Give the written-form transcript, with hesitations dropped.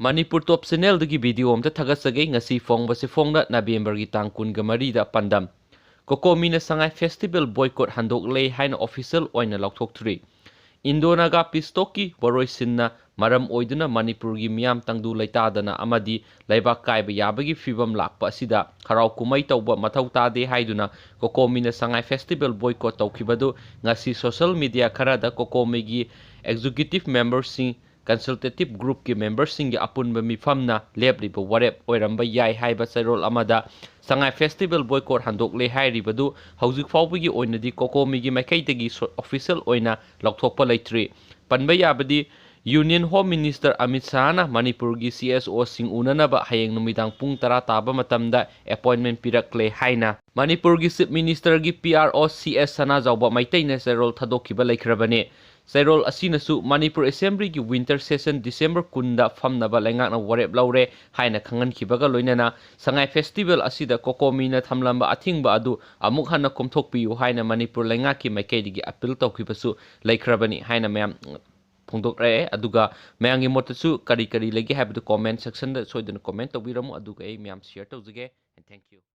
Manipur Top Channel dagi video amta thagasage ngasi fongbase fongna November gi tang 13 da Pandam. COCOMI na Sangai Festival Boycott handoktri haina official oina lauthokthri. Indonaga pistoki waroi sinna maram oiduna Manipur gi miyam tangdu laitadana amadi laibak kaiba yabagi fibam lakpa asida harau kumai tawba mathau tade haiduna COCOMI na Sangai Festival Boycott tawkhibadu ngasi social media kharada COCOMI gi executive members sing consultative group ki members sing apunba mifamna lebriba warep oiramba yai haiba sairol amada Sangai Festival Boycott handokle hairibadu haujuk fawbigi oinadi COCOMI gi maikai official oina lauthokpa leitri panba yabadi Union Home Minister Amit Shahna Manipur gi CSO sing unanaba hayeng numidang pung 10 taba matamda appointment pirakle haina Manipur gi Chief Minister gi PRO CS Sana jawba maitai na sairol thadokhiba laikhrabane Sairol asinasu Manipur Assembly gi winter session December kunda famnaba lengakna warep laure haina khangan khibaga loinana Sangai Festival asida COCOMI na thamlamba athingba adu amuk hana komthokpiu haina Manipur lengaki maikaidigi appeal tawkhibasu laikhrabani haina mayam phongdokre aduga mayangi motasu kari legi habdu comment section da soidana comment tawbiramu aduga ei mayam share tawjage and thank you.